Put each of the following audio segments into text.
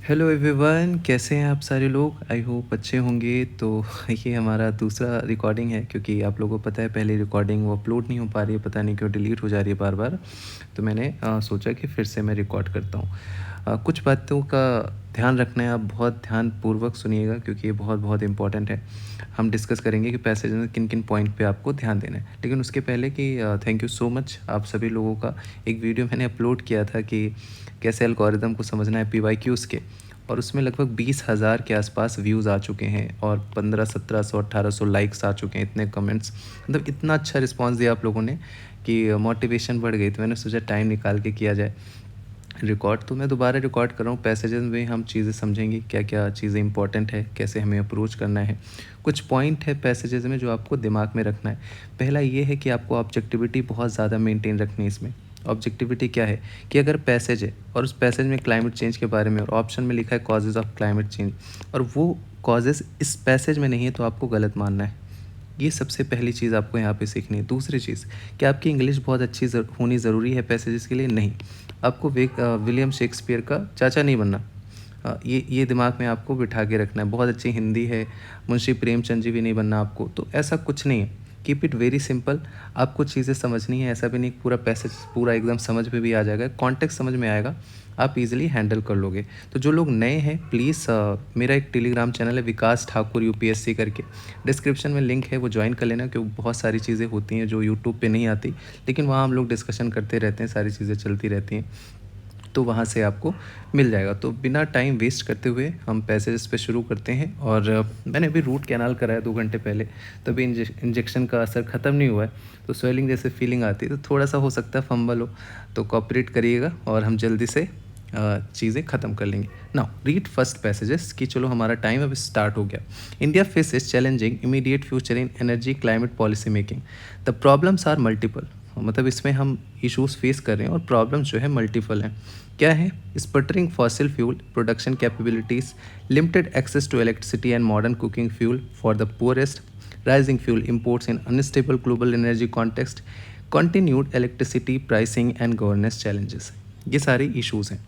Hello everyone, कैसे हैं आप सारे लोग? आई होप अच्छे होंगे। तो ये हमारा दूसरा रिकॉर्डिंग है, क्योंकि आप लोगों को पता है पहली रिकॉर्डिंग वो अपलोड नहीं हो पा रही है, पता नहीं क्यों डिलीट हो जा रही है बार बार। तो मैंने सोचा कि फिर से मैं रिकॉर्ड करता हूँ। कुछ बातों का ध्यान रखना है, आप बहुत ध्यानपूर्वक सुनिएगा, क्योंकि ये बहुत बहुत इंपॉर्टेंट है। हम डिस्कस करेंगे कि पैसेज में किन किन पॉइंट पे आपको ध्यान देना है, लेकिन उसके पहले कि थैंक यू सो मच आप सभी लोगों का। एक वीडियो मैंने अपलोड किया था कि कैसे एल्गोरिदम को समझना है PYQs के, और उसमें लगभग 20,000 के आसपास व्यूज़ आ चुके हैं और 1500, 1700, 1800 लाइक्स आ चुके हैं, इतने कमेंट्स, मतलब इतना अच्छा रिस्पांस दिया आप लोगों ने कि मोटिवेशन बढ़ गई। तो मैंने सोचा टाइम निकाल के किया जाए रिकॉर्ड। तो मैं दोबारा रिकॉर्ड कर रहा हूँ। पैसेजेस में हम चीज़ें समझेंगे, क्या क्या चीज़ें इंपॉर्टेंट है, कैसे हमें अप्रोच करना है। कुछ पॉइंट है पैसेजेस में जो आपको दिमाग में रखना है। पहला ये है कि आपको ऑब्जेक्टिविटी बहुत ज़्यादा मेंटेन रखनी है इसमें। ऑब्जेक्टिविटी क्या है कि अगर पैसेज है और उस पैसेज में क्लाइमेट चेंज के बारे में और ऑप्शन में लिखा है कॉजेज़ ऑफ क्लाइमेट चेंज, और वो कॉजेज़ इस पैसेज में नहीं है, तो आपको गलत मानना है। ये सबसे पहली चीज़ आपको यहाँ पे सीखनी है। दूसरी चीज़, क्या आपकी इंग्लिश बहुत अच्छी होनी ज़रूरी है पैसेजेस के लिए? नहीं। आपको विलियम शेक्सपियर का चाचा नहीं बनना। ये दिमाग में आपको बिठा के रखना है। बहुत अच्छी हिंदी है, मुंशी प्रेमचंद जी भी नहीं बनना आपको, तो ऐसा कुछ नहीं है। Keep it very simple. आपको चीज़ें समझनी है, ऐसा भी नहीं पूरा पैसेज पूरा एकदम समझ में भी आ जाएगा, कॉन्टेक्स्ट समझ में आएगा, आप इजीली हैंडल कर लोगे। तो जो लोग नए हैं प्लीज़, मेरा एक टेलीग्राम चैनल है विकास ठाकुर UPSC करके, डिस्क्रिप्शन में लिंक है, वो ज्वाइन कर लेना, क्योंकि बहुत सारी चीज़ें होती हैं जो यूट्यूब पे नहीं आती, लेकिन वहाँ हम लोग डिस्कशन करते रहते हैं, सारी चीज़ें चलती रहती हैं, तो वहाँ से आपको मिल जाएगा। तो बिना टाइम वेस्ट करते हुए हम पैसेज पे शुरू करते हैं। और मैंने अभी रूट कैनाल कराया 2 घंटे पहले, तो अभी इंजेक्शन का असर ख़त्म नहीं हुआ है, तो स्वेलिंग जैसे फीलिंग आती है, तो थोड़ा सा हो सकता है फंबल हो, तो कॉपरेट करिएगा और हम जल्दी से चीज़ें ख़त्म कर लेंगे। नाउ रीड फर्स्ट पैसेजेस कि चलो हमारा टाइम अब स्टार्ट हो गया। India faces challenging immediate future in energy climate policy making. The problems are multiple, मतलब इसमें हम इश्यूज फेस कर रहे हैं और प्रॉब्लम्स जो है मल्टीपल हैं। क्या है? Sputtering fossil fuel production capabilities, limited access to electricity and modern cooking fuel for the poorest, rising fuel imports in unstable global energy context, continued electricity pricing and governance challenges। ये सारे issues हैं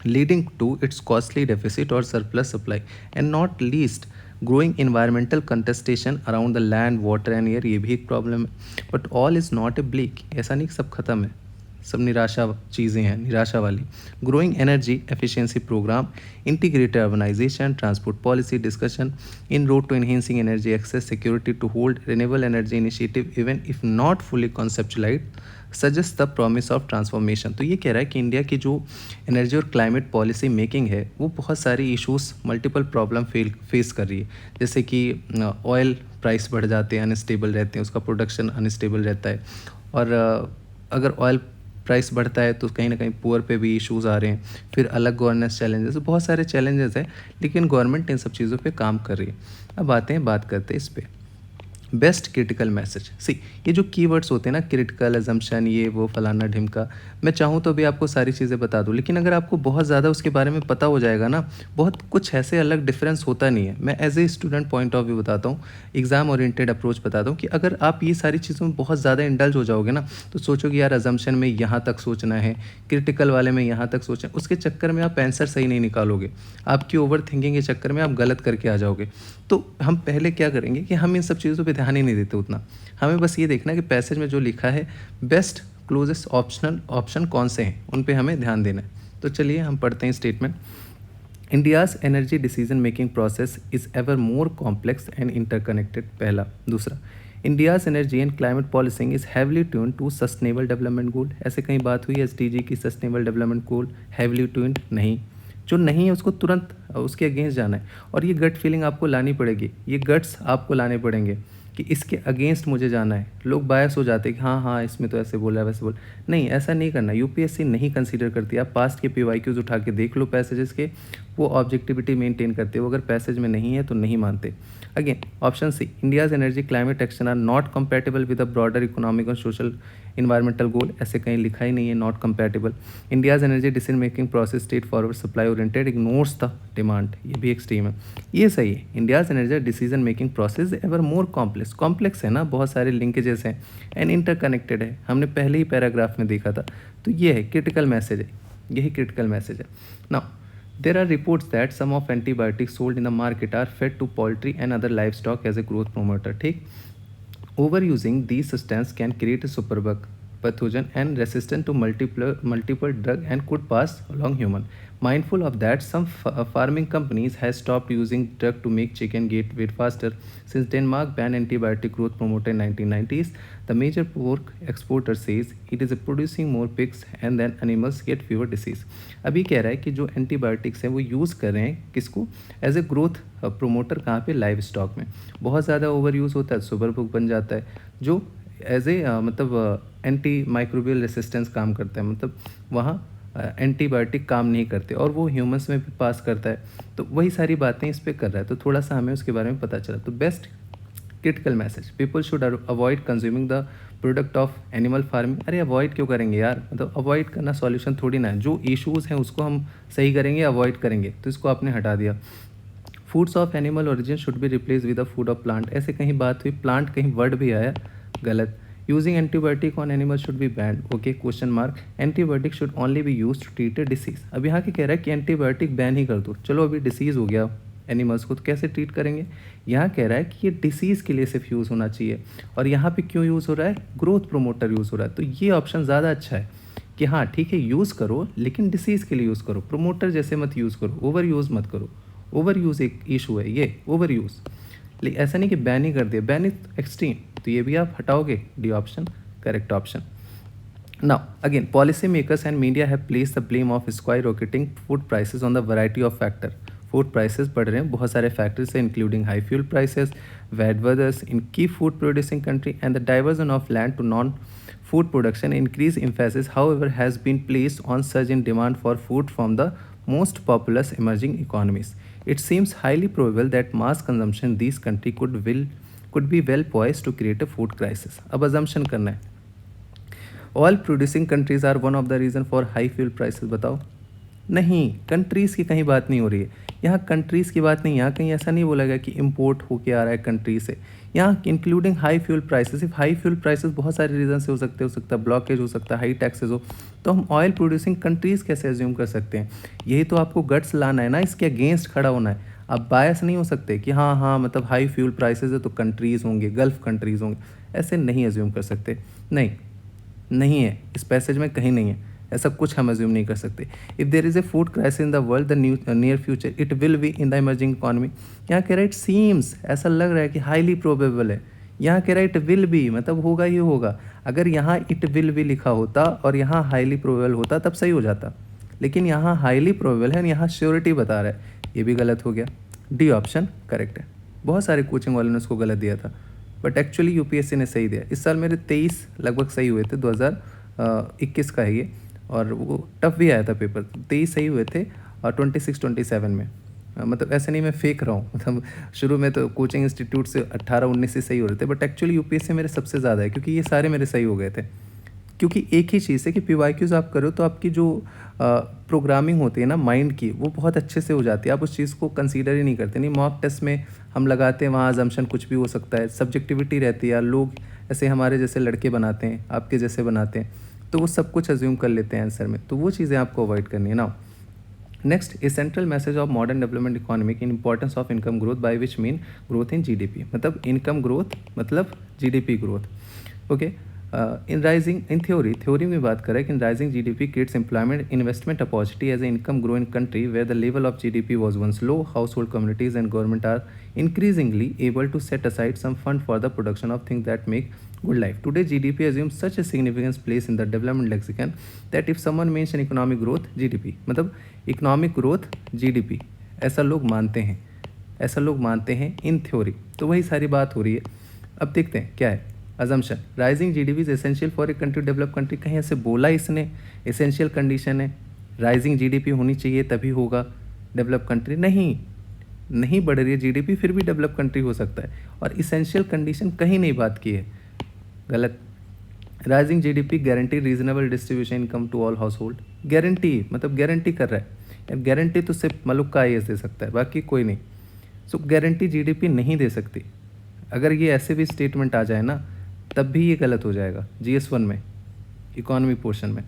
leading to its costly deficit or surplus supply, and not least growing environmental contestation around the land, water and air। ये भी एक problem है, but all is not a bleak, ऐसा नहीं कि सब खत्म है, सब निराशा चीज़ें हैं, निराशा वाली। Growing energy efficiency programme, integrated urbanisation, transport policy discussion in road to enhancing energy access security to hold renewable energy initiative even if not fully conceptualise suggest the promise of transformation. तो ये कह रहा है कि India की जो energy और climate policy making है वो बहुत सारी इश्यूज मल्टीपल प्रॉब्लम फेस कर रही है, जैसे कि ऑयल प्राइस बढ़ जाते हैं, अनस्टेबल रहते हैं, उसका प्रोडक्शन अनस्टेबल रहता है, और अगर ऑयल प्राइस बढ़ता है तो कहीं ना कहीं पुअर पे भी इश्यूज़ आ रहे हैं। फिर अलग गवर्नेंस चैलेंजेस, बहुत सारे चैलेंजेस हैं, लेकिन गवर्नमेंट इन सब चीज़ों पे काम कर रही है। अब आते हैं, बात करते हैं इस पे। Best critical message. सी, ये जो कीवर्ड्स होते हैं ना, क्रिटिकल एजम्पशन, ये वो फलाना ढिमका, मैं चाहूँ तो भी आपको सारी चीज़ें बता दूँ, लेकिन अगर आपको बहुत ज़्यादा उसके बारे में पता हो जाएगा ना, बहुत कुछ ऐसे अलग डिफरेंस होता नहीं है। मैं as a student point of view बताता हूँ, एग्जाम ओरिएंटेड अप्रोच बताता हूँ, कि अगर आप ये सारी चीज़ों में बहुत ज़्यादा इंडल्ज हो जाओगे ना, तो सोचोगे यार अजम्पशन में यहाँ तक सोचना है, क्रिटिकल वाले में यहाँ तक सोचना है, उसके चक्कर में आप आंसर सही नहीं निकालोगे, आपकी ओवर थिंकिंग के चक्कर में आप गलत करके आ जाओगे। तो हम पहले क्या करेंगे कि हम इन सब चीज़ों पे ध्यान ही नहीं देते उतना, हमें बस ये देखना है कि पैसेज में जो लिखा है बेस्ट क्लोजेस्ट ऑप्शन कौन से हैं, उन पे हमें ध्यान देना है। तो चलिए हम पढ़ते हैं statement. India's energy decision making process is ever more complex and interconnected, पहला। दूसरा, India's energy and climate policing is heavily tuned to sustainable development goal. ऐसे कहीं बात हुई SDG की sustainable development goal heavily tuned? नहीं। जो नहीं है उसको तुरंत उसके अगेंस्ट जाना है, और ये गट फीलिंग आपको लानी पड़ेगी, ये गट्स आपको लाने पड़ेंगे कि इसके अगेंस्ट मुझे जाना है। लोग बायस हो जाते हैं कि हाँ हाँ इसमें तो ऐसे बोला है वैसे बोल, नहीं, ऐसा नहीं करना। UPSC नहीं कंसीडर करती। आप पास्ट के PYQs उठा के देख लो पैसेजेस के, वो ऑब्जेक्टिविटी मेंटेन करते हो, अगर पैसेज में नहीं है तो नहीं मानते। Again option C, India's energy climate action are not compatible with the broader economic और सोशल इन्वायरमेंटल गोल, ऐसे कहीं लिखा ही नहीं है not compatible. India's energy decision making process straightforward supply oriented ignores the demand, ये भी extreme है। ये सही है, India's energy decision making process ever more complex है ना, बहुत सारे लिंकेजेस हैं एंड इंटरकनेक्टेड है, हमने पहले ही पैराग्राफ में देखा था। तो ये है क्रिटिकल मैसेज है, यही क्रिटिकल मैसेज है। Now There are reports that some of antibiotics sold in the market are fed to poultry and other livestock as a growth promoter. ठीक, overusing these substances can create a superbug pathogen and resistant to multiple drug and could pass along human. Mindful of that, some farming companies has stopped using drug to make chicken gain weight faster. Since Denmark banned antibiotic growth promoter in 1990s, the major pork exporter says it is producing more pigs and then animals get fewer disease. अभी कह रहा है कि जो antibiotics हैं वो use कर रहे हैं किसको, एज ए ग्रोथ प्रोमोटर, कहाँ पे, लाइव स्टॉक में। बहुत ज़्यादा ओवर यूज़ होता है सुपर बुक बन जाता है, जो एज ए मतलब एंटी माइक्रोबियल रेसिस्टेंस काम करता है, मतलब वहाँ एंटीबायोटिक काम नहीं करते और वो ह्यूमंस में भी पास करता है। तो वही सारी बातें इस पर कर रहा है, तो थोड़ा सा हमें उसके बारे में पता चला। तो best critical message, people should avoid consuming the product of animal farming. अरे अवॉइड क्यों करेंगे यार, मतलब अवॉइड करना सॉल्यूशन थोड़ी ना है। जो इश्यूज़ हैं उसको हम सही करेंगे, अवॉइड करेंगे, तो इसको आपने हटा दिया। Foods of animal origin should be replace with the food of plant, ऐसे कहीं बात हुई, प्लांट कहीं वर्ड भी आया, गलत। Using antibiotic on animal should be banned, okay, question mark. Antibiotic should only be use to treat a disease. अब यहाँ के कह रहा है कि एंटीबायोटिक बैन ही कर दो, चलो अभी डिसीज़ हो गया एनिमल्स को, तो कैसे ट्रीट करेंगे। यहाँ कह रहा है कि ये डिसीज़ के लिए सिर्फ यूज़ होना चाहिए, और यहाँ पे क्यों यूज़ हो रहा है, ग्रोथ प्रोमोटर यूज़ हो रहा है। तो ये ऑप्शन ज़्यादा अच्छा है कि हाँ ठीक है यूज़ करो, लेकिन डिसीज़ के लिए यूज़ करो, प्रोमोटर जैसे मत यूज़ करो, ओवर यूज़ मत करो। ओवर यूज़ एक इशू है, ये ओवर यूज़, लेकिन ऐसा नहीं कि बैन ही कर दिया, बैन इज एक्सट्रीम, तो ये भी आप हटाओगे। D option correct option. Now, again, policymakers and media have placed the blame of skyrocketing food prices on the variety of factor. Food prices बढ़ रहे हैं, बहुत सारे factors हैं, including high fuel prices, bad weathers in key food producing country, and the diversion of land to non-food production. Increased emphasis, however, has been placed on surge in demand for food from the most populous emerging economies. It seems highly probable that mass consumption in these countries could be well poised to create a food crisis. अब assumption करना है, oil producing countries are one of the reason for high fuel prices, बताओ। नहीं, countries की कहीं बात नहीं हो रही है यहाँ, कंट्रीज़ की बात नहीं, यहाँ कहीं ऐसा नहीं बोला गया कि इंपोर्ट होके आ रहा है कंट्री से, यहाँ इंक्लूडिंग हाई फ्यूल प्राइसेस। सिर्फ हाई फ्यूल प्राइसेस बहुत सारे रीज़न से हो सकता है ब्लॉकेज हो सकता है, हाई टैक्सेस हो, तो हम ऑयल प्रोड्यूसिंग कंट्रीज़ कैसे एज्यूम कर सकते हैं। यही तो आपको गट्स लाना है ना, इसके अगेंस्ट खड़ा होना है। आप बायस नहीं हो सकते कि हाँ हाँ मतलब हाई फ्यूल प्राइसेस है तो कंट्रीज़ होंगे, गल्फ कंट्रीज़ होंगे, ऐसे नहीं एज्यूम कर सकते। नहीं है, इस पैसेज में कहीं नहीं है, ऐसा कुछ हम एज्यूम नहीं कर सकते। If there is a food crisis in the world the near future it will be in the emerging economy. यहाँ कह रहा है इट सीम्स, ऐसा लग रहा है कि हाईली प्रोबेबल है, यहाँ कह रहा है इट विल बी, मतलब होगा ही होगा। अगर यहाँ इट विल बी लिखा होता और यहाँ हाईली प्रोबेबल होता तब सही हो जाता, लेकिन यहाँ हाईली प्रोबेबल है, यहाँ श्योरिटी बता रहा है, ये भी गलत हो गया। डी ऑप्शन करेक्ट है। बहुत सारे कोचिंग वालों ने उसको गलत दिया था, बट एक्चुअली यूपीएससी ने सही दिया। इस साल मेरे 23 लगभग सही हुए थे, 2021 का है ये, और वो टफ भी आया था पेपर, 23 सही हुए थे और 26-27 में, मतलब ऐसे नहीं मैं फेंक रहा हूँ, मतलब शुरू में तो कोचिंग इंस्टीट्यूट से 18-19 से सही हो रहे थे, बट एक्चुअली यूपीएससी मेरे सबसे ज़्यादा है, क्योंकि ये सारे मेरे सही हो गए थे। क्योंकि एक ही चीज़ है कि पीवाईक्यूज़ आप करो तो आपकी जो प्रोग्रामिंग होती है ना माइंड की, वो बहुत अच्छे से हो जाती है, आप उस चीज़ को कंसीडर ही नहीं करते। नहीं, मॉक टेस्ट में हम लगाते हैं, वहाँ अजम्पशन कुछ भी हो सकता है, सब्जेक्टिविटी रहती है, लोग ऐसे हमारे जैसे लड़के बनाते हैं, आपके जैसे बनाते हैं, तो वो सब कुछ अज्यूम कर लेते हैं आंसर में, तो वो चीज़ें आपको अवॉइड करनी है ना। Next, a central message of modern development economic in importance of income growth by which mean growth in GDP, मतलब इनकम ग्रोथ मतलब GDP growth. Okay, in rising in theory में बात करें कि in rising GDP creates employment investment opportunity as a income grow in country where the level of GDP was once low, household communities and government are increasingly able to set aside some fund for the production of things that make good life. Today, GDP assumes such a significant place in the development lexicon that if someone mention economic growth, GDP, मतलब economic growth, GDP, ऐसा लोग मानते हैं in theory. तो वही सारी बात हो रही है। अब देखते हैं क्या है assumption. Rising GDP is essential for a country develop country, कहीं ऐसे बोला इसने एसेंशियल कंडीशन है, राइजिंग जीडीपी होनी चाहिए तभी होगा डेवलप कंट्री, नहीं बढ़ रही है जीडीपी फिर भी डेवलप कंट्री हो सकता है, और इसेंशियल कंडीशन कहीं नहीं बात की है, गलत। Rising GDP guarantee reasonable distribution income to all household, guarantee मतलब गारंटी कर रहा है यार, गारंटी तो सिर्फ मलुक का आईएएस दे सकता है, बाकी कोई नहीं। सो गारंटी जीडीपी नहीं दे सकती। अगर ये ऐसे भी स्टेटमेंट आ जाए ना तब भी ये गलत हो जाएगा GS1 में, इकोनॉमी पोर्शन में।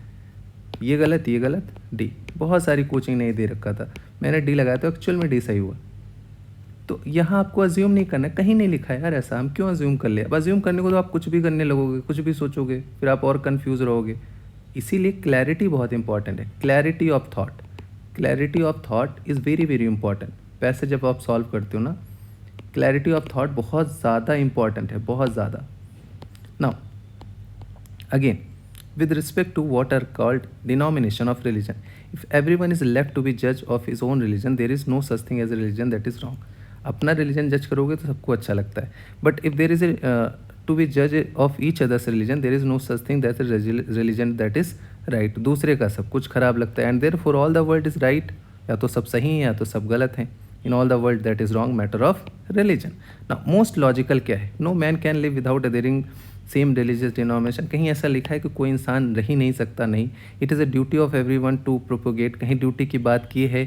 ये गलत, डी। बहुत सारी कोचिंग नहीं दे रखा था, मैंने डी लगाया तो एक्चुअल में डी सही हुआ। तो यहाँ आपको अज्यूम नहीं करना है, कहीं नहीं लिखा है यार ऐसा, हम क्यों अज्यूम कर ले। अब अज्यूम करने को तो आप कुछ भी करने लगोगे, कुछ भी सोचोगे, फिर आप और कन्फ्यूज़ रहोगे। इसीलिए क्लैरिटी बहुत इंपॉर्टेंट है, clarity of thought. Clarity of thought is very very important. पैसे जब आप सॉल्व करते हो ना, क्लैरिटी ऑफ थॉट बहुत ज़्यादा इंपॉर्टेंट है, बहुत ज़्यादा। Now again, with respect to what are called denomination of religion, if everyone is left to be judge of his own religion, there is no such thing as a religion that is wrong. अपना religion जज करोगे तो सबको अच्छा लगता है, but if there is a to be जज of each others religion, there is no such thing that religion that is right. दूसरे का सब कुछ खराब लगता है, and there for all the world is right. या तो सब सही है या तो सब गलत हैं। In all the world that is wrong matter of religion. Now most logical क्या है, no man can live without adhering same religious denomination. कहीं ऐसा लिखा है कि कोई इंसान रह ही नहीं सकता, नहीं। It is a duty of every one two propagate, कहीं ड्यूटी की बात की है,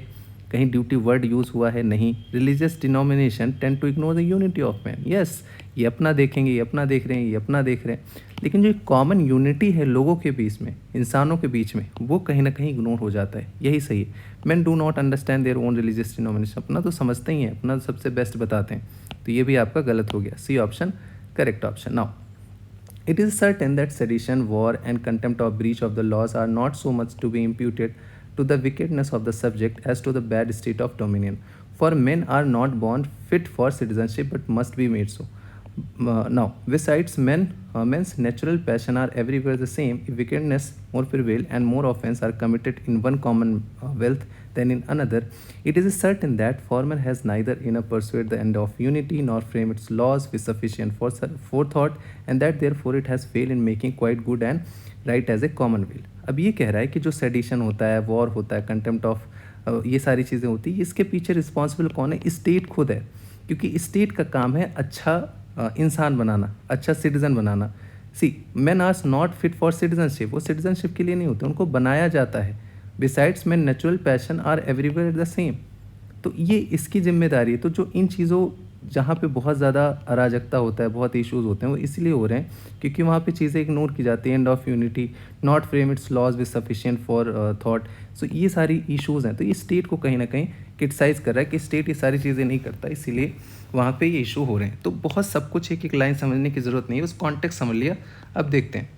कहीं ड्यूटी वर्ड यूज़ हुआ है, नहीं। Religious denomination tend to ignore the unity of man. Yes, ये अपना देखेंगे, ये अपना देख रहे हैं, ये अपना देख रहे हैं, लेकिन जो कॉमन यूनिटी है लोगों के बीच में, इंसानों के बीच में, वो कहीं ना कहीं इग्नोर हो जाता है। यही सही है। Man do not understand their own religious denomination. अपना तो समझते ही हैं, अपना तो सबसे बेस्ट बताते हैं। तो ये भी आपका गलत हो गया, C option correct option. Now it is certain that sedition, war, and contempt of breach of the laws are not so much to be imputed to the wickedness of the subject as to the bad state of dominion. For men are not born fit for citizenship but must be made so. Now, besides men's natural passion are everywhere the same. If wickedness more prevail and more offense are committed in one commonwealth than in another, it is certain that former has neither enough persuade the end of unity nor frame its laws with sufficient forethought, and that therefore it has failed in making quite good and right as a commonweal. अब ये कह रहा है कि जो sedition होता है, war होता है, कंटेम्प्ट ऑफ ये सारी चीज़ें होती हैं, इसके पीछे रिस्पॉन्सिबल कौन है? स्टेट खुद है, क्योंकि स्टेट का काम है अच्छा इंसान बनाना, अच्छा सिटीज़न बनाना। C man are not fit for citizenship, वो सिटीजनशिप के लिए नहीं होते, उनको बनाया जाता है। Besides man natural passion are everywhere the same. तो ये इसकी जिम्मेदारी है। तो जो इन चीज़ों जहाँ पे बहुत ज़्यादा अराजकता होता है, बहुत इश्यूज़ होते हैं, वो इसलिए हो रहे हैं क्योंकि वहाँ पे चीज़ें इग्नोर की जाती हैं। End of unity, not frame its laws with sufficient for thought. So ये सारी इश्यूज़ हैं। तो ये स्टेट को कहीं ना कहीं क्रिटिसाइज़ कर रहा है कि स्टेट ये सारी चीज़ें नहीं करता, इसीलिए वहाँ पे ये इशू हो रहे हैं। तो बहुत सब कुछ एक एक लाइन समझने की ज़रूरत नहीं है, उस कॉन्टेक्स्ट समझ लिया। अब देखते हैं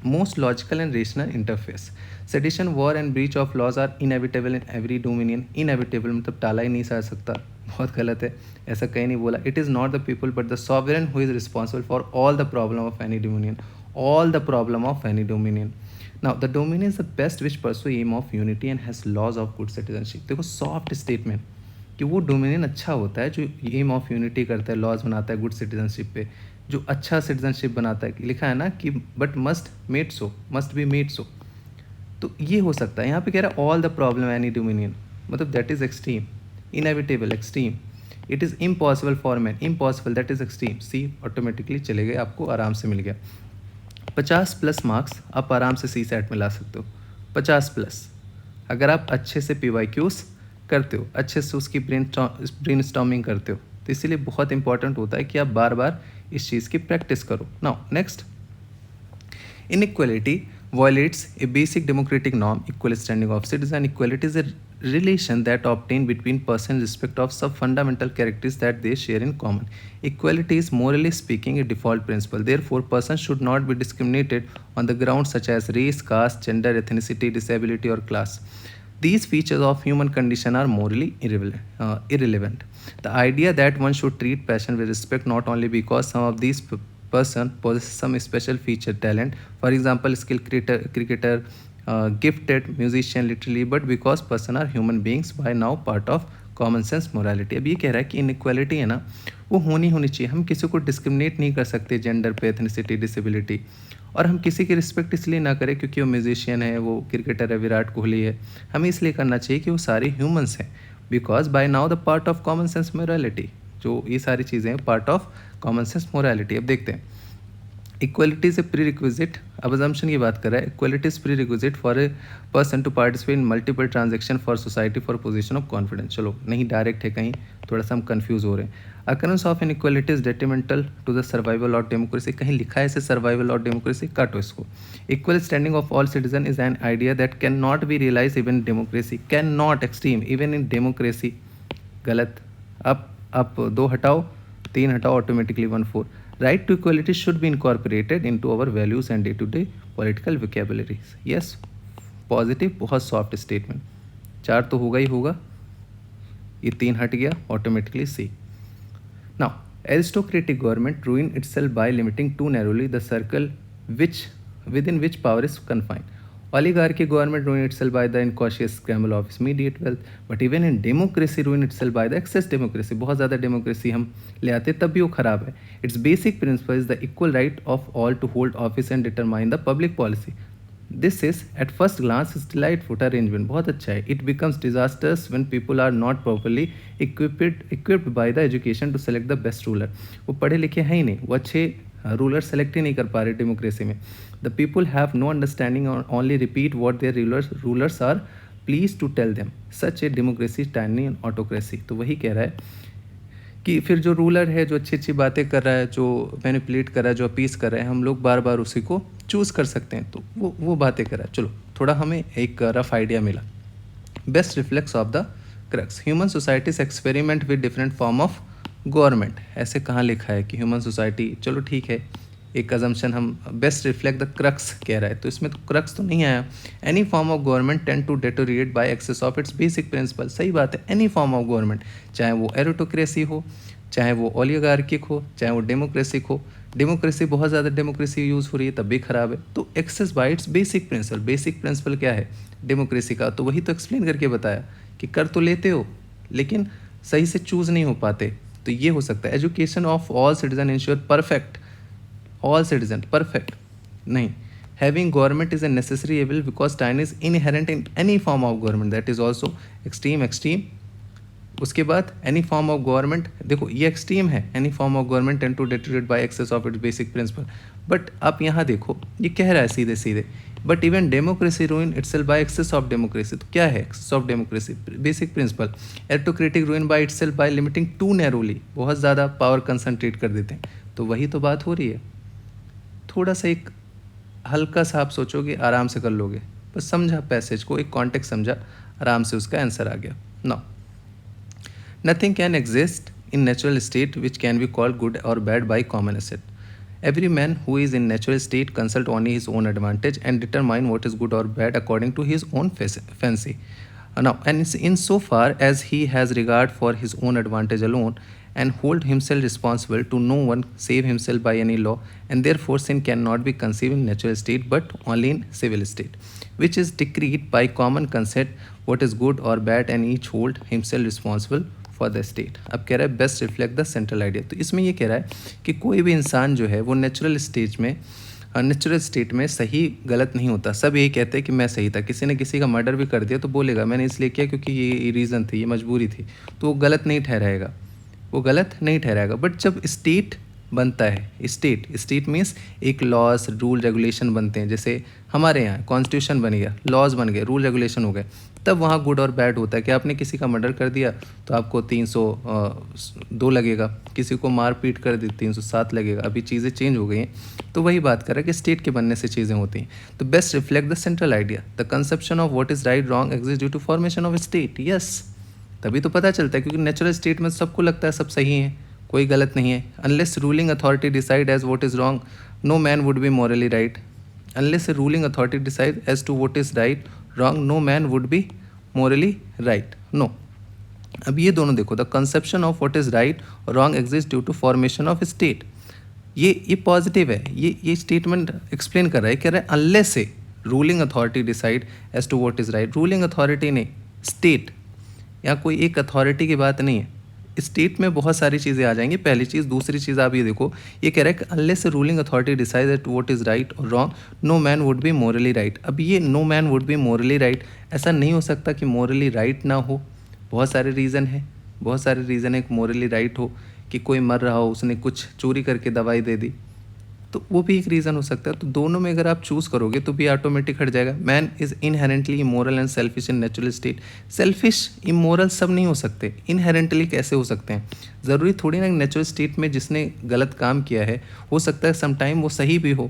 most logical and rational interface. Sedition, war and breach of laws are inevitable in every dominion. Inevitable मतलब टाला ही नहीं जा सकता, बहुत गलत है, ऐसा कहीं नहीं बोला। It is not the people but the sovereign who is responsible for all the problem of any dominion. All the problem of any dominion. Now the dominion is the best which pursue aim of unity and has laws of good citizenship. देखो soft statement कि वो dominion अच्छा होता है जो M of unity करता है, laws बनाता है गुड सिटीजनशिप पे, जो अच्छा सिटीजनशिप बनाता है। लिखा है ना कि but must made so, must be made so. तो ये हो सकता है। यहाँ पे कह रहा है all the problem any dominion, मतलब that is extreme. Inevitable extreme. It is impossible for man, impossible that is extreme. C automatically चले गए, आपको आराम से मिल गया। 50+ मार्क्स आप आराम से सी सेट में ला सकते हो, 50+। अगर आप अच्छे से PYQs करते हो, अच्छे से उसकी ब्रेन स्टॉर्मिंग करते हो, तो इसीलिए बहुत इंपॉर्टेंट होता है कि आप बार बार इस चीज़ की प्रैक्टिस करो। Now next, inequality violates a basic democratic norm, equal standing of citizen. Equality is a relation that obtained between persons in respect of some fundamental characteristics that they share in common. Equality is morally speaking a default principle. Therefore, persons should not be discriminated on the grounds such as race, caste, gender, ethnicity, disability, or class. These features of human condition are morally irrelevant. The idea that one should treat passion with respect not only because some of these person possesses some special feature, talent, for example skill cricketer, gifted musician literally, but because person are human beings by now part of common sense morality. अब ये कह रहा है कि inequality है ना, वो होनी चाहिए। हम किसी को डिस्क्रिमिनेट नहीं कर सकते जेंडर पे, एथनिसिटी, डिसेबिलिटी। और हम किसी की रिस्पेक्ट इसलिए ना करें क्योंकि वो म्यूजिशियन है, वो क्रिकेटर है, विराट कोहली है। हमें इसलिए करना चाहिए कि वो सारे ह्यूमंस हैं, because by now the part of common sense morality. जो ये सारी चीज़ें हैं part of common sense morality. अब देखते हैं, equality is a prerequisite. अब अजम्पशन की बात कर रहा है, equality is prerequisite for a person to participate in multiple transaction for society for position of confidence. चलो नहीं डायरेक्ट है, कहीं थोड़ा सा हम कंफ्यूज हो रहे हैं। Occurrence of inequality is detrimental to the survival of democracy, कहीं लिखा है इसे सर्वाइवल ऑफ डेमोक्रेसी, काटो इसको। Equal standing of all citizen is an idea that can not be realize even democracy, can not extreme even in democracy, गलत। अब 2 हटाओ 3 हटाओ, automatically 1 4। Right to equality should be incorporated into our values and day to day political vocabularies, yes positive, बहुत soft statement. 4 तो होगा ही होगा, ये 3 हट गया, automatically C. Now, aristocratic government ruin itself by limiting too narrowly the circle within which power is confined. Oligarchy government ruin itself by the incautious scramble of its immediate wealth, but even in democracy ruin itself by the excess democracy. बहुत ज़्यादा democracy हम ले आते तब भी वो खराब है. Its basic principle is the equal right of all to hold office and determine the public policy. This is at first glance is delightful arrangement, बहुत अच्छा है. It becomes disastrous when people are not properly equipped by the education to select the best ruler. वो पढ़े लिखे हैं ही नहीं, वो अच्छे रूलर सेलेक्ट ही नहीं कर पा रहे डेमोक्रेसी में. The people have no understanding or only repeat what their rulers are pleased to tell them. Such a democracy is tiny and autocracy. तो वही कह रहा है कि फिर जो रूलर है, जो अच्छी अच्छी बातें कर रहा है, जो मैनिपुलेट कर रहा है, जो अपीस कर रहा है, हम लोग बार बार उसी को चूज़ कर सकते हैं. तो वो बातें कर रहा है. चलो थोड़ा हमें एक रफ आइडिया मिला. Best reflex of the crux, human societies experiment with different form of government. ऐसे कहाँ लिखा है कि ह्यूमन सोसाइटी, चलो ठीक है, एक अजम्पशन हम बेस्ट रिफ्लेक्ट द क्रक्स कह रहा है, तो इसमें तो क्रक्स तो नहीं आया. Any form of government tend to deteriorate by excess of its basic principle. सही बात है, एनी फॉर्म ऑफ गवर्नमेंट, चाहे वो एरिटोक्रेसी हो, चाहे वो ओलिगार्किक हो, चाहे वो डेमोक्रेसिक हो. डेमोक्रेसी बहुत ज़्यादा डेमोक्रेसी यूज़ हो रही है तब भी खराब है. तो access by its basic principle, basic principle क्या है डेमोक्रेसी का, तो वही तो एक्सप्लेन करके बताया कि कर तो लेते हो लेकिन सही से चूज़ नहीं हो पाते. तो ये हो सकता है. Education of all citizen ensure perfect, all citizen perfect नहीं. Having government is a necessary evil because time is inherent in any form of government, that is also extreme. उसके बाद एनी फॉर्म ऑफ गवर्नमेंट, देखो ये extreme है, any form of government tend to deteriorate by excess of its basic principle. But आप यहाँ देखो ये कह रहा है सीधे सीधे, but even democracy ruin itself by excess of democracy. तो क्या है excess of democracy? Basic principle. Aristocratic ruin by itself by limiting to narrowly, बहुत ज़्यादा पावर कंसनट्रेट कर देते हैं. तो वही तो बात हो रही है. थोड़ा सा एक हल्का सा आप सोचोगे, आराम से कर लोगे. बस समझा पैसेज को, एक कॉन्टेक्स्ट समझा, आराम से उसका आंसर आ गया. Now nothing can exist in natural state which can be called good or bad by common assent. Every man who is in natural state consult only his own advantage and determine what is good or bad according to his own fancy. Now, and in so far as he has regard for his own advantage alone and hold himself responsible to no one save himself by any law, and therefore sin cannot be conceived in natural state but only in civil state, which is decreed by common consent what is good or bad, and each hold himself responsible for the state. अब कह रहा है best reflect the central idea. तो इसमें ये कह रहा है कि कोई भी इंसान जो है वो नेचुरल स्टेट में सही गलत नहीं होता. सब यही कहते हैं कि मैं सही था. किसी ने किसी का मर्डर भी कर दिया तो बोलेगा मैंने इसलिए किया क्योंकि ये रीज़न थी, ये मजबूरी थी. तो वो गलत नहीं ठहराएगा, वो गलत नहीं ठहराएगा. बट जब स्टेट बनता है, स्टेट मीन्स एक लॉज रूल रेगुलेशन बनते हैं. जैसे हमारे यहाँ कॉन्स्टिट्यूशन बन गया, लॉज बन गए, रूल रेगुलेशन हो गए, तब वहाँ गुड और बैड होता है. कि आपने किसी का मर्डर कर दिया तो आपको 302 लगेगा, किसी को मार पीट कर दी 307 लगेगा. अभी चीज़ें चेंज हो गई हैं. तो वही बात कर रहा है कि स्टेट के बनने से चीज़ें होती हैं. तो best reflect the central idea. The conception of what is right wrong exist due to formation of state. Yes, तभी तो पता चलता है, क्योंकि नेचुरल स्टेट में सबको लगता है सब सही है, कोई गलत नहीं है. Unless ruling authority decide as what is wrong no man would be morally right. Unless ruling authority decide as to what is right wrong no man would be morally right. No. अब ये दोनों देखो, the conception of what is right और wrong exist due to formation of state. ये positive है. ये statement explain कर रहा है, कह रहा है अनलेस से ruling authority decide as to what is right. Ruling authority ने स्टेट, यहाँ कोई एक अथॉरिटी की बात नहीं है. स्टेट में बहुत सारी चीज़ें आ जाएंगी, पहली चीज़. दूसरी चीज़ आप ये देखो, ये कह रहा है कि unless ruling authority decide that what is right और wrong no man would be morally right. अब ये no man would be morally right, ऐसा नहीं हो सकता कि मोरली राइट ना हो. बहुत सारे रीज़न है, बहुत सारे रीज़न है कि मोरली राइट हो. कि कोई मर रहा हो, उसने कुछ चोरी करके दवाई दे दी, तो वो भी एक रीज़न हो सकता है। तो दोनों में अगर आप चूज़ करोगे तो भी ऑटोमेटिक हट जाएगा। Man is inherently immoral and selfish in natural state. Selfish, immoral सब नहीं हो सकते, इनहेरेंटली कैसे हो सकते हैं? ज़रूरी थोड़ी ना नेचुरल स्टेट में जिसने गलत काम किया है, हो सकता है समटाइम वो सही भी हो।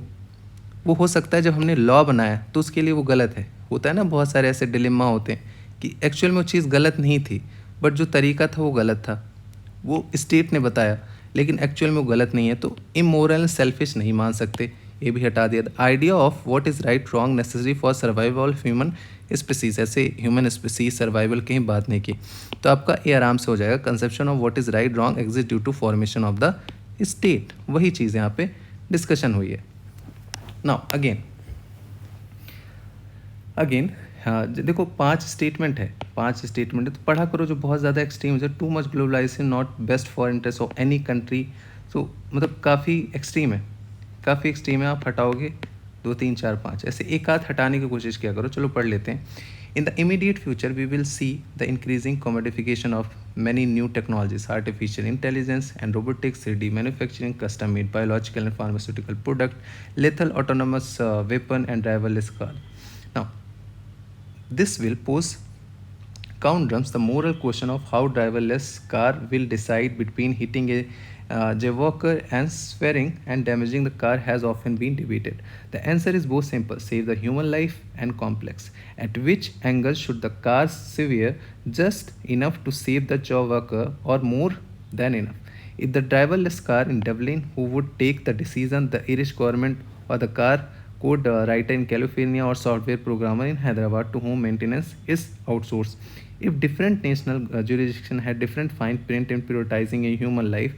वो हो सकता है जब हमने लॉ बनाया तो उसके लिए वो गलत है। होता है ना, बहुत सारे ऐसे डिलेमा होते हैं कि एक्चुअल में वो चीज़ गलत नहीं थी, बट जो तरीका था वो गलत था। वो स्टेट ने बताया लेकिन एक्चुअल में वो गलत नहीं है, तो इमोरल सेल्फिश नहीं मान सकते, ये भी हटा दिया। The idea of what is right wrong necessary for survival of human species, ऐसे ह्यूमन स्पीसीज सर्वाइवल की ही बात नहीं की। तो आपका ये आराम से हो जाएगा। Conception of what is right wrong exist due to formation of the state, वही चीज़ यहाँ पे डिस्कशन हुई है। नाउ अगेन देखो 5 स्टेटमेंट है, 5 स्टेटमेंट है, तो पढ़ा करो जो बहुत ज़्यादा एक्सट्रीम है। Too much globalisation not best for interest of any country. So मतलब काफ़ी एक्सट्रीम है, काफ़ी एक्सट्रीम है। आप हटाओगे 2 3 4 5 ऐसे एक आध हटाने की कोशिश किया करो। चलो पढ़ लेते हैं। In the immediate future we will see the increasing commodification of many new technologies, artificial intelligence and robotics, 3D manufacturing, custom made biological and pharmaceutical product, lethal autonomous weapon and driverless car. Now this will pose conundrums the moral question of how driverless car will decide between hitting a jaywalker and swearing and damaging the car has often been debated. The answer is both simple: save the human life, and complex. At which angle should the car severe just enough to save the jaywalker or more than enough? If the driverless car in Dublin, who would take the decision? The Irish government or the car code writer in California or software programmer in Hyderabad to whom maintenance is outsourced? If different national jurisdiction had different fine print in prioritizing a human life,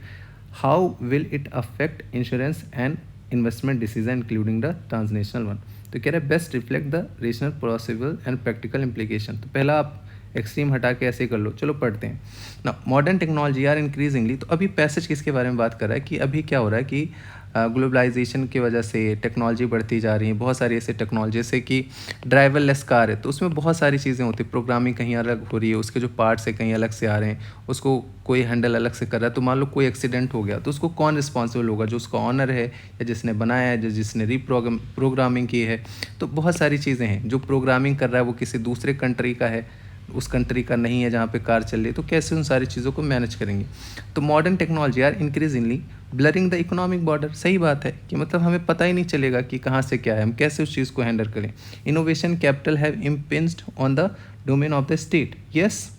how will it affect insurance and investment decision including the transnational one? तो कह रहे best reflect the rational possible and practical implication. तो पहला आप extreme हटा के ऐसे कर लो। चलो पढ़ते हैं ना। मॉडर्न टेक्नोलॉजी आर इंक्रीजिंगली, तो अभी पैसेज किसके बारे में बात कर रहा है कि अभी क्या हो रहा है कि ग्लोबलाइजेशन की वजह से टेक्नोलॉजी बढ़ती जा रही है। बहुत सारी ऐसे टेक्नोलॉजी जैसे कि ड्राइवरलेस कार है, तो उसमें बहुत सारी चीज़ें होती हैं। प्रोग्रामिंग कहीं अलग हो रही है, उसके जो पार्ट्स है कहीं अलग से आ रहे हैं, उसको कोई हैंडल अलग से कर रहा है। तो मान लो कोई एक्सीडेंट हो गया तो उसको कौन रिस्पॉन्सिबल होगा? जो उसका ऑनर है या जिसने बनाया है, जो जिसने प्रोग्रामिंग की है। तो बहुत सारी चीज़ें हैं। जो प्रोग्रामिंग कर रहा है वो किसी दूसरे कंट्री का है, उस कंट्री का नहीं है जहाँ पे कार चल रही है, तो कैसे उन सारी चीज़ों को मैनेज करेंगे? तो modern technology are increasingly blurring the economic border. सही बात है कि मतलब हमें पता ही नहीं चलेगा कि कहाँ से क्या है, हम कैसे उस चीज़ को हैंडल करें। Innovation capital have impinged on the domain of the state. Yes,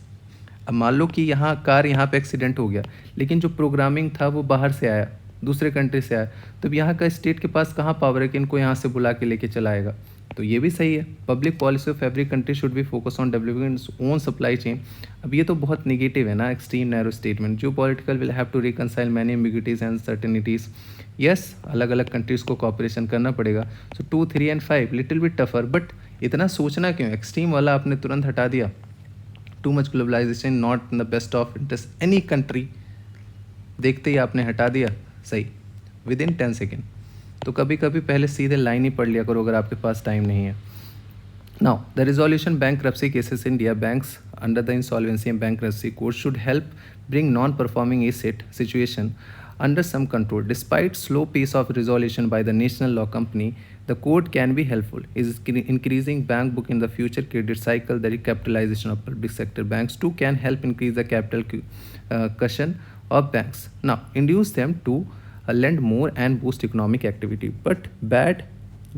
अब मान लो कि यहाँ कार यहाँ पे एक्सीडेंट हो गया, लेकिन जो प्रोग्रामिंग था वो बाहर से आया, दूसरे कंट्री से आया, तो अब यहाँ का स्टेट के पास कहाँ पावर है कि इनको यहाँ से बुला के लेके चलाएगा? तो ये भी सही है। Public policy of every country should be focus on developing its own supply chain. अब ये तो बहुत निगेटिव है ना, extreme narrow statement. Geopolitical will have to reconcile many ambiguities and certainties. Yes, अलग अलग कंट्रीज़ को कॉपरेशन करना पड़ेगा। So 2 3 and 5 little bit tougher, but इतना सोचना क्यों? एक्सट्रीम वाला आपने तुरंत हटा दिया। Too much globalisation not in the best of interest any country, देखते ही आपने हटा दिया। सही, विद इन 10 सेकेंड। तो कभी कभी पहले सीधे लाइन ही पढ़ लिया करो अगर आपके पास टाइम नहीं है। Now the resolution bankruptcy cases India banks under the insolvency and bankruptcy code should help bring non performing asset situation under some control. Despite slow pace of resolution by the national law company, the code can be helpful. Is increasing bank book in the future credit cycle, the recapitalization of public sector banks too can help increase the capital cushion of banks. Now, induce them to lend more and boost economic activity. But bad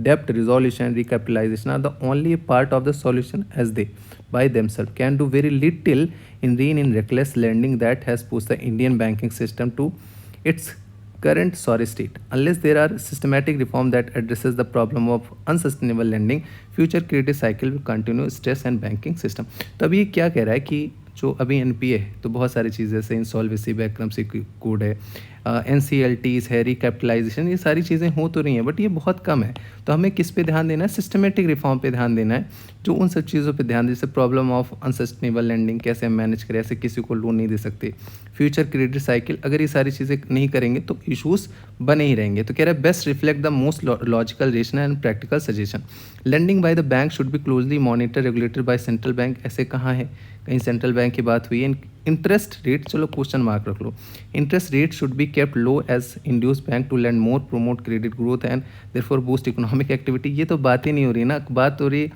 debt resolution and recapitalization are the only part of the solution, as they by themselves can do very little in rein in reckless lending that has pushed the Indian banking system to its current sorry state. Unless there are systematic reform that addresses the problem of unsustainable lending, future credit cycle will continue stress and banking system. तो अभी क्या कह रहा है कि जो अभी NPA है तो बहुत सारी चीज़ें जैसे इंसॉल्वेंसी, बैंक्रप्सी कोड है, एनसीएलटीज है, रिकैपिटलाइजेशन, ये सारी चीज़ें हो तो रही हैं बट ये बहुत कम है। तो हमें किस पे ध्यान देना है? सिस्टमेटिक रिफॉर्म पे ध्यान देना है, जो उन सब चीज़ों पे ध्यान दे, जैसे प्रॉब्लम ऑफ अनसस्टेनेबल लैंडिंग कैसे हम मैनेज करें, ऐसे किसी को लोन नहीं दे सकते, फ्यूचर क्रेडिट साइकिल, अगर ये सारी चीज़ें नहीं करेंगे तो इशूज़ बने ही रहेंगे। तो कह रहा है best reflect the most logical, rational and practical suggestion. Lending by the bank should be closely monitor regulated by central bank. ऐसे कहाँ है? कहीं सेंट्रल बैंक की बात हुई है इंटरेस्ट रेट, चलो क्वेश्चन मार्क रख लो, interest rate should be kept low as induce bank to lend more, promote credit growth and therefore boost economic activity. ये तो बात ही नहीं हो रही ना, बात हो रही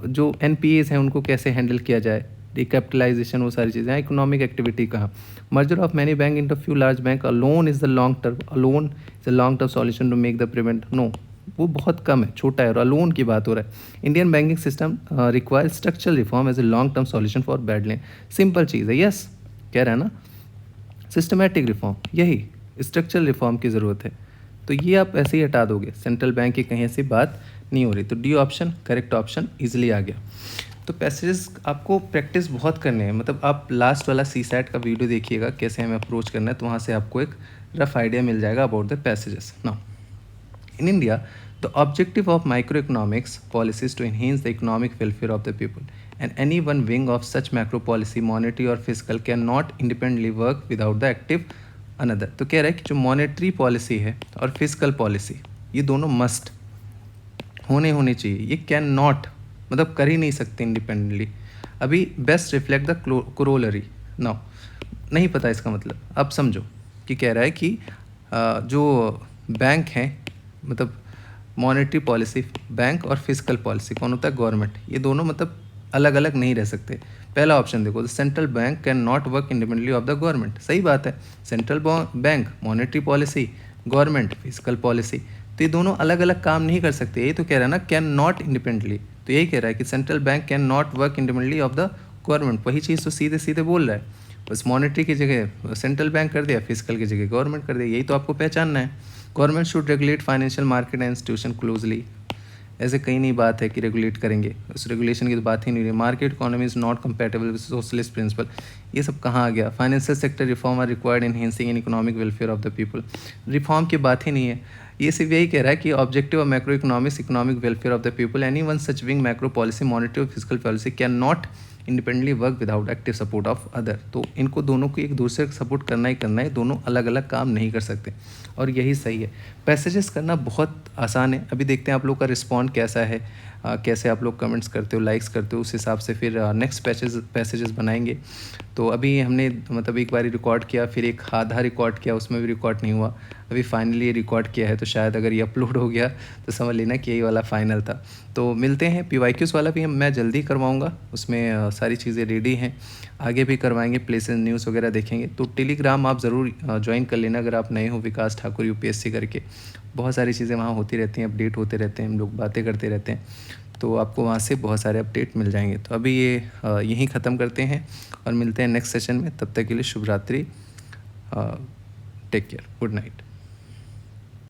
जो एनपीएस हैं उनको कैसे हैंडल किया जाए, रिकैपिटलाइजेशन, वो सारी चीज़ें, इकोनॉमिक एक्टिविटी कहाँ। Merger of many bank into few large bank alone is the long term, alone is the long term solution to make the prevent, no, वो बहुत कम है, छोटा है, और अलोन की बात हो रहा है। Indian banking system require structural reform as a long term solution for bad loan. Simple चीज़ है, यस कह रहा है ना, सिस्टमेटिक रिफॉर्म, यही स्ट्रक्चरल रिफॉर्म की ज़रूरत है। तो ये आप ऐसे ही हटा दोगे, सेंट्रल बैंक की कहीं ऐसी बात नहीं हो रही। तो D option correct option easily आ गया। तो पैसेजेस आपको प्रैक्टिस बहुत करने हैं, मतलब आप लास्ट वाला सी सैट का वीडियो देखिएगा कैसे हमें अप्रोच करना है, तो वहाँ से आपको एक रफ आइडिया मिल जाएगा about the passages. Now in India the objective of micro economics policies to enhance the economic welfare of the people and any one wing of such macro policy monetary or fiscal can not independently work without the active another। तो कह रहा है कि जो monetary policy है और physical policy, ये दोनों मस्ट होने चाहिए, ये कैन नॉट मतलब कर ही नहीं सकते इंडिपेंडेंटली। अभी best reflect the corollary, now नहीं पता इसका मतलब, अब समझो कि कह रहा है कि जो बैंक हैं, मतलब मॉनेटरी पॉलिसी बैंक और फिजिकल पॉलिसी कौन होता है, गवर्नमेंट, ये दोनों मतलब अलग अलग नहीं रह सकते। पहला ऑप्शन देखो, the central bank can not work independently of the government, सही बात है, central bank monetary policy, government physical policy, तो ये दोनों अलग अलग काम नहीं कर सकते। यही तो कह रहा है ना, कैन नॉट इंडिपेंडेंटली, तो यही कह रहा है कि central bank can not work independently of the government, वही चीज़ तो सीधे सीधे बोल रहा है। बस मॉनेटरी की जगह सेंट्रल बैंक कर दिया, फिजिकल की जगह गवर्नमेंट कर दिया, यही तो आपको पहचानना है। Government should regulate financial market and institution closely, ऐसे कहीं नहीं बात है कि रेगुलेट करेंगे, उस रेगुलेशन की तो बात ही नहीं रही। Market economy is not compatible with socialist principle, ये सब कहाँ आ गया। Financial sector reform are required enhancing in economic welfare of the people, reform की बात ही नहीं है। ये सिर्फ यही कह रहा है कि objective of macroeconomics economic welfare of the people, any one such wing macro policy monetary और physical policy can not independently work without active support of other. तो इनको दोनों को एक दूसरे का सपोर्ट करना ही करना है, दोनों अलग अलग काम नहीं कर सकते, और यही सही है। पैसेजेस करना बहुत आसान है। अभी देखते हैं आप लोग का रिस्पॉन्ड कैसा है, कैसे आप लोग कमेंट्स करते हो, लाइक्स करते हो, उस हिसाब से फिर नेक्स्ट पैसेजेस बनाएंगे। तो अभी हमने मतलब एक बार रिकॉर्ड किया, फिर एक आधा रिकॉर्ड किया, उसमें भी रिकॉर्ड नहीं हुआ, अभी फाइनली रिकॉर्ड किया है, तो शायद अगर ये अपलोड हो गया तो समझ लेना कि यही वाला फाइनल था। तो मिलते हैं, PYQs वाला भी मैं जल्दी करवाऊँगा, उसमें सारी चीज़ें रेडी हैं, आगे भी करवाएंगे, प्लेसेस न्यूज़ वगैरह देखेंगे। तो टेलीग्राम आप ज़रूर ज्वाइन कर लेना अगर आप नए हो, विकास ठाकुर UPSC करके, बहुत सारी चीज़ें वहाँ होती रहती हैं, अपडेट होते रहते हैं, हम लोग बातें करते रहते हैं, तो आपको वहाँ से बहुत सारे अपडेट मिल जाएंगे। तो अभी ये यहीं ख़त्म करते हैं और मिलते हैं नेक्स्ट सेशन में, तब तक के लिए शुभ रात्रि, टेक केयर, गुड नाइट।